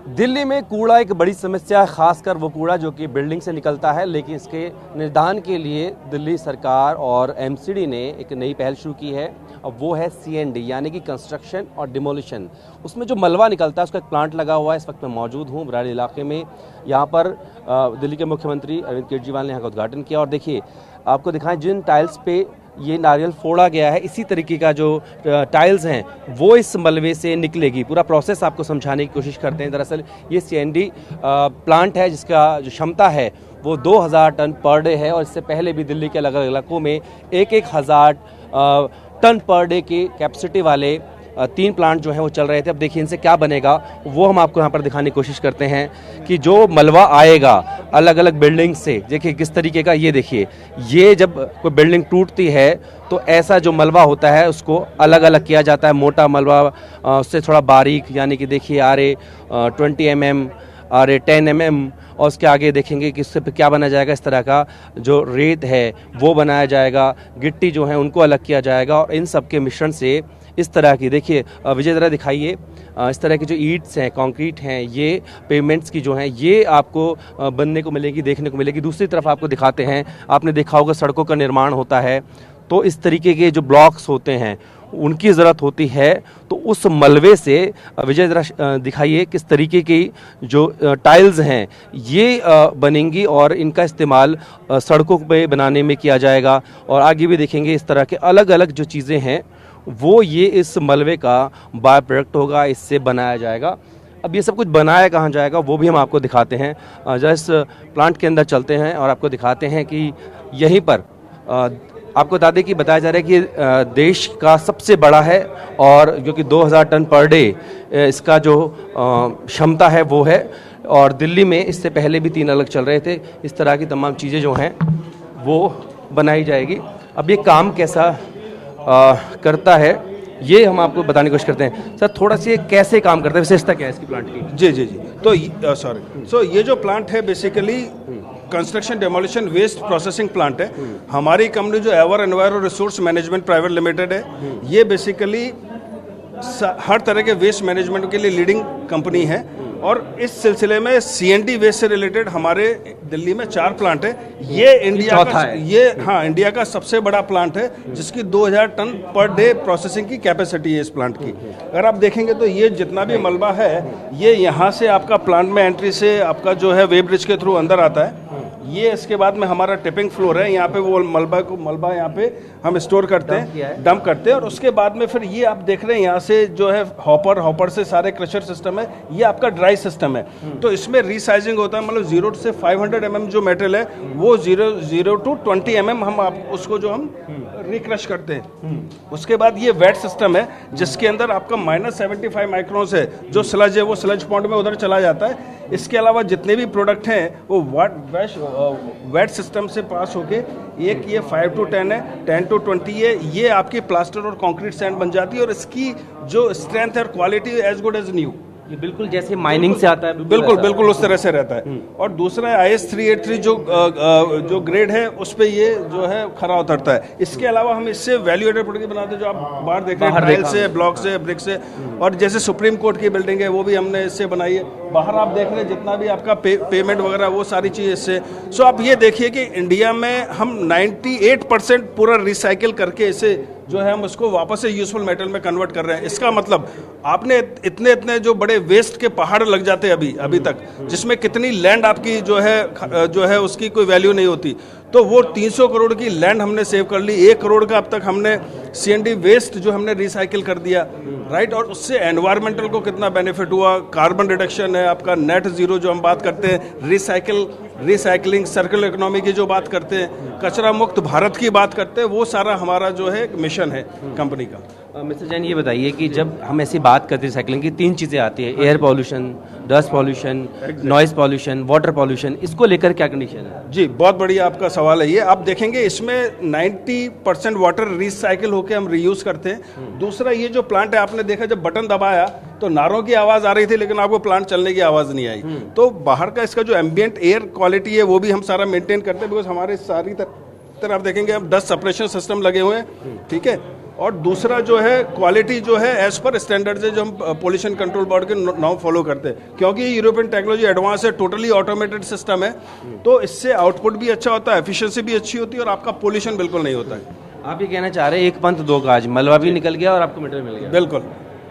दिल्ली में कूड़ा एक बड़ी समस्या है, खासकर वो कूड़ा जो कि बिल्डिंग से निकलता है। लेकिन इसके निदान के लिए दिल्ली सरकार और एमसीडी ने एक नई पहल शुरू की है। अब वो है सीएनडी यानी कि कंस्ट्रक्शन और डिमोलिशन। उसमें जो मलबा निकलता है उसका एक प्लांट लगा हुआ है। इस वक्त मैं मौजूद हूँ बराड़ी इलाके में। यहाँ पर दिल्ली के मुख्यमंत्री अरविंद केजरीवाल ने यहाँ का उद्घाटन किया। और देखिए, आपको दिखाएं जिन टाइल्स पे ये नारियल फोड़ा गया है, इसी तरीके का जो टाइल्स हैं वो इस मलबे से निकलेगी। पूरा प्रोसेस आपको समझाने की कोशिश करते हैं। दरअसल ये सीएनडी प्लांट है जिसका जो क्षमता है वो 2000 टन पर डे है। और इससे पहले भी दिल्ली के अलग अलग इलाकों में 1,000 टन पर डे की कैपेसिटी वाले 3 प्लांट जो हैं वो चल रहे थे। अब देखिए इनसे क्या बनेगा वो हम आपको यहाँ पर दिखाने की कोशिश करते हैं कि जो मलबा आएगा अलग अलग बिल्डिंग से, देखिए किस तरीके का। ये देखिए, ये जब कोई बिल्डिंग टूटती है तो ऐसा जो मलबा होता है उसको अलग अलग किया जाता है। मोटा मलबा उससे थोड़ा बारीक, यानी कि देखिए आरे 20 mm, आरे 10 mm, और उसके आगे देखेंगे कि इससे क्या बना जाएगा। इस तरह का जो रेत है वो बनाया जाएगा, गिट्टी जो है उनको अलग किया जाएगा। और इन सब के मिश्रण से इस तरह की, देखिए विजय जरा दिखाइए, इस तरह की जो ईंट्स हैं, कंक्रीट हैं, ये पेमेंट्स की जो हैं ये आपको बनने को मिलेगी, देखने को मिलेगी। दूसरी तरफ आपको दिखाते हैं, आपने देखा होगा सड़कों का निर्माण होता है तो इस तरीके के जो ब्लॉक्स होते हैं उनकी ज़रूरत होती है। तो उस मलबे से विजय जरा दिखाइए किस तरीके की जो टाइल्स हैं ये बनेंगी और इनका इस्तेमाल सड़कों पे बनाने में किया जाएगा। और आगे भी देखेंगे इस तरह के अलग अलग जो चीज़ें हैं वो ये इस मलबे का बाय प्रोडक्ट होगा, इससे बनाया जाएगा। अब ये सब कुछ बनाया कहाँ जाएगा वो भी हम आपको दिखाते हैं। जरा इस प्लांट के अंदर चलते हैं और आपको दिखाते हैं कि यहीं पर आपको बता दें कि बताया जा रहा है कि देश का सबसे बड़ा है और जो कि 2000 टन पर डे इसका जो क्षमता है वो है। और दिल्ली में इससे पहले भी 3 अलग चल रहे थे। इस तरह की तमाम चीज़ें जो हैं वो बनाई जाएगी। अब ये काम कैसा करता है ये हम आपको बताने की कोशिश करते हैं। सर थोड़ा सा कैसे काम करता है, विशेषता क्या है इसकी प्लांट की? जी जी जी, तो ये जो प्लांट है basically construction demolition waste processing plant है। हमारी कंपनी जो ever enviro resource management private limited है, ये बेसिकली हर तरह के वेस्ट मैनेजमेंट के लिए लीडिंग कंपनी है। और इस सिलसिले में सीएनडी वेस्ट से रिलेटेड हमारे दिल्ली में 4 प्लांट है। ये इंडिया का इंडिया का सबसे बड़ा प्लांट है जिसकी 2000 टन पर डे प्रोसेसिंग की कैपेसिटी है इस प्लांट की। अगर आप देखेंगे तो ये जितना भी मलबा है ये यहाँ से आपका प्लांट में एंट्री से आपका जो है वे ब्रिज के थ्रू अंदर आता है। ये इसके बाद में हमारा टिपिंग फ्लोर है, यहाँ पे वो मलबा यहाँ पे हम स्टोर करते हैं, डंप करते हैं। और उसके बाद में फिर ये आप देख रहे हैं यहाँ से जो है हॉपर से सारे क्रशर सिस्टम है, ये आपका ड्राई सिस्टम है। तो इसमें रीसाइजिंग होता है, मतलब 0 से 500 mm जो मेटल है वो 0 to 20 mm हम उसको जो हम रिक्रश करते हैं। उसके बाद ये वेट सिस्टम है जिसके अंदर आपका -75 माइक्रोन है जो स्लज है वो स्लज पॉन्ड में उधर चला जाता है। इसके अलावा जितने भी प्रोडक्ट हैं वो वेट सिस्टम से पास होके एक ये 5 to 10 है, 10 to 20 है, ये आपकी प्लास्टर और कंक्रीट सैंड बन जाती है। और इसकी जो स्ट्रेंथ है और quality as good as new, ये बिल्कुल जैसे माइनिंग से आता है, बिल्कुल उस तरह से रहता है। और दूसरा IS 383 जो ग्रेड है उस पे ये जो है खरा उतरता है। इसके अलावा हम इससे वैल्यू एडेड प्रोडक्ट बनाते हैं जो आप बाहर देख रहे हैं, टाइल से, ब्लॉक से, ब्रिक से। और जैसे सुप्रीम कोर्ट की बिल्डिंग है वो भी हमने इससे बनाई है। बाहर आप देख रहे हैं जितना भी आपका पेमेंट वगैरह वो सारी चीज़ इससे। सो आप ये देखिए कि इंडिया में हम 98% पूरा रिसाइकिल करके इसे जो है हम उसको वापस से यूजफुल मेटल में कन्वर्ट कर रहे हैं। इसका मतलब आपने इतने जो बड़े वेस्ट के पहाड़ लग जाते हैं अभी तक, जिसमें कितनी लैंड आपकी जो है उसकी कोई वैल्यू नहीं होती, तो वो 300 करोड़ की लैंड हमने सेव कर ली। 1 करोड़ का अब तक हमने सीएनडी वेस्ट जो हमने रिसाइकिल कर दिया, राइट। और उससे एनवायरमेंटल को कितना बेनिफिट हुआ, कार्बन रिडक्शन है, आपका नेट जीरो जो हम बात करते हैं, रिसाइकलिंग सर्कुलर इकोनॉमी की जो बात करते हैं, कचरा मुक्त भारत की बात करते हैं, वो सारा हमारा जो है मिशन है कंपनी का। मिस्टर जैन ये बताइए कि जब हम ऐसी बात करते हैं रिसाइकलिंग की, 3 चीज़ें आती है, air pollution, dust pollution, noise pollution, water pollution, इसको लेकर क्या कंडीशन है? जी बहुत बढ़िया आपका सवाल है ये। आप देखेंगे इसमें 90% वाटर रिसाइकिल होकर हम रीयूज करते हैं। दूसरा ये जो प्लांट है आपने देखा जब बटन दबाया तो नारों की आवाज़ आ रही थी लेकिन आपको प्लांट चलने की आवाज़ नहीं आई। तो बाहर का इसका जो एम्बियंट एयर क्वालिटी है वो भी हम सारा मेंटेन करते हैं, बिकॉज हमारे सारी तरफ आप देखेंगे हम 10 सेपरेशन सिस्टम लगे हुए हैं, ठीक है। और दूसरा जो है क्वालिटी जो है एज पर स्टैंडर्ड है जो हम पोल्यूशन कंट्रोल बोर्ड के नॉर्म फॉलो करते हैं, क्योंकि ये यूरोपियन टेक्नोलॉजी एडवांस है, टोटली ऑटोमेटेड सिस्टम है, तो इससे आउटपुट भी अच्छा होता है, एफिशिएंसी भी अच्छी होती है और आपका पोल्यूशन बिल्कुल नहीं होता है। आप ये कहना चाह रहे हैं एक पंथ दो काज, मलबा भी निकल गया और आपको मटेरियल मिल गया। बिल्कुल।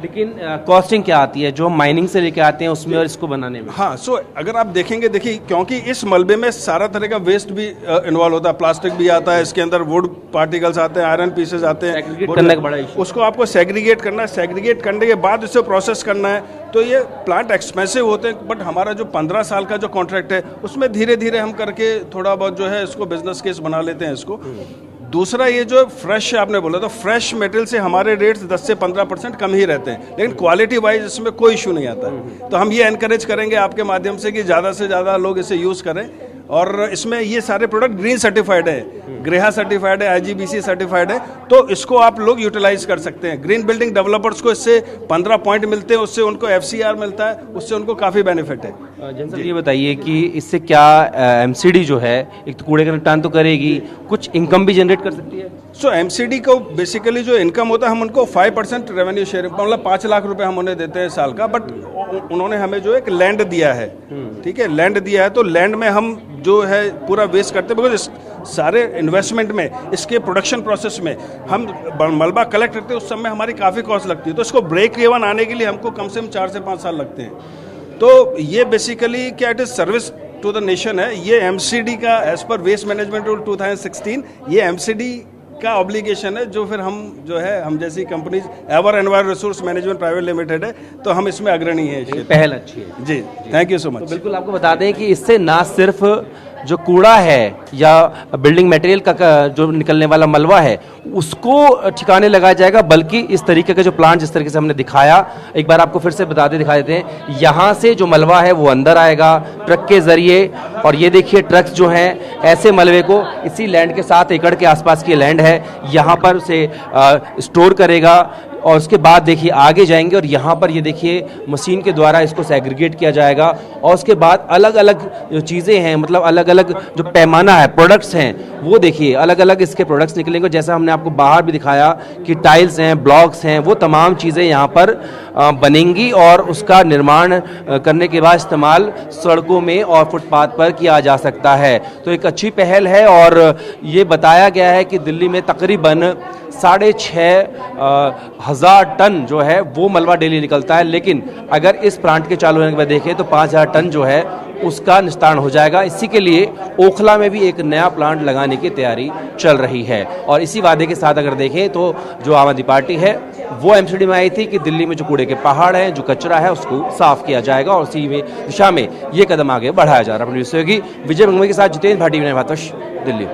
लेकिन कॉस्टिंग क्या आती है जो हम माइनिंग से लेके आते हैं उसमें और इसको बनाने में? हाँ, सो अगर आप देखेंगे, देखिए क्योंकि इस मलबे में सारा तरह का वेस्ट भी इन्वॉल्व होता है, प्लास्टिक भी आता है, इसके अंदर वुड पार्टिकल्स आते हैं, आयरन पीसेस आते हैं, सेग्रीगेट करने का बड़ा इशू। उसको आपको सेग्रीगेट करना है, सेग्रीगेट करने के बाद इसे प्रोसेस करना है, तो ये प्लांट एक्सपेंसिव होते हैं, बट हमारा जो 15 साल का जो कॉन्ट्रैक्ट है उसमें धीरे धीरे हम करके थोड़ा बहुत जो है इसको बिजनेस केस बना लेते हैं इसको। दूसरा ये जो फ्रेश आपने बोला, तो फ्रेश मटेरियल से हमारे रेट्स 10 से 15% कम ही रहते हैं, लेकिन क्वालिटी वाइज इसमें कोई इशू नहीं आता है। तो हम ये एनकरेज करेंगे आपके माध्यम से कि ज़्यादा से ज़्यादा लोग इसे यूज़ करें, और इसमें ये सारे प्रोडक्ट ग्रीन सर्टिफाइड है, ग्रेहा सर्टिफाइड है, IGBC सर्टिफाइड है, तो इसको आप लोग यूटिलाइज कर सकते हैं। ग्रीन बिल्डिंग डेवलपर्स को इससे 15 पॉइंट मिलते हैं, उससे उनको FCR मिलता है, उससे उनको काफ़ी बेनिफिट है। जैसे ये बताइए कि इससे क्या MCD जो है, एक तो कूड़े का निपटान तो करेगी, कुछ इनकम भी जनरेट कर सकती है? सो MCD को बेसिकली जो इनकम होता है, हम उनको 5% रेवेन्यू शेयर, मतलब 5 लाख रुपए हम उन्हें देते हैं साल का, बट उन्होंने हमें जो एक लैंड दिया है, ठीक है, लैंड दिया है, तो लैंड में हम जो है पूरा वेस्ट करते हैं, बिकॉज सारे इन्वेस्टमेंट में, इसके प्रोडक्शन प्रोसेस में हम मलबा कलेक्ट करते हैं, उस समय हमारी काफ़ी कॉस्ट लगती है, तो इसको ब्रेक इवन आने के लिए हमको कम से कम 4 से 5 साल लगते हैं। तो ये बेसिकली क्या, it is service to the nation है। ये MCD का as per waste management rule 2016 ये MCD का ऑब्लिगेशन है, जो फिर हम जो है, हम जैसी companies ever एनवायर resource management private limited है, तो हम इसमें अग्रणी है। पहल अच्छी है जी, थैंक यू सो मच। तो बिल्कुल आपको बता दें कि इससे ना सिर्फ जो कूड़ा है या बिल्डिंग मटेरियल का जो निकलने वाला मलबा है उसको ठिकाने लगाया जाएगा, बल्कि इस तरीके का जो प्लांट जिस तरीके से हमने दिखाया, एक बार आपको फिर से दिखा देते हैं। यहाँ से जो मलबा है वो अंदर आएगा ट्रक के जरिए, और ये देखिए ट्रक्स जो हैं ऐसे मलबे को इसी लैंड के 7 एकड़ के आसपास की लैंड है, यहाँ पर उसे स्टोर करेगा, और उसके बाद देखिए आगे जाएंगे और यहाँ पर ये देखिए मशीन के द्वारा इसको सेग्रीगेट किया जाएगा, और उसके बाद अलग अलग जो चीज़ें हैं, मतलब अलग अलग जो पैमाना है, प्रोडक्ट्स हैं, वो देखिए अलग अलग इसके प्रोडक्ट्स निकलेंगे। जैसा हमने आपको बाहर भी दिखाया कि टाइल्स हैं, ब्लॉक्स हैं, वो तमाम चीज़ें यहाँ पर बनेंगी, और उसका निर्माण करने के बाद इस्तेमाल सड़कों में और फुटपाथ पर किया जा सकता है। तो एक अच्छी पहल है, और ये बताया गया है कि दिल्ली में तकरीबन 6,500 टन जो है वो मलबा डेली निकलता है, लेकिन अगर इस प्लांट के चालू होने के बाद देखें तो 5,000 टन जो है उसका निस्तारण हो जाएगा। इसी के लिए ओखला में भी एक नया प्लांट लगाने की तैयारी चल रही है, और इसी वादे के साथ अगर देखें तो जो आम आदमी पार्टी है वो MCD में आई थी कि दिल्ली में जो कूड़े के पहाड़ हैं, जो कचरा है, उसको साफ किया जाएगा, और इसी में दिशा में ये कदम आगे बढ़ाया जा रहा है। अपनी विजय मंगवी के साथ जितेंद्र भाटी, विनय भातोष, दिल्ली।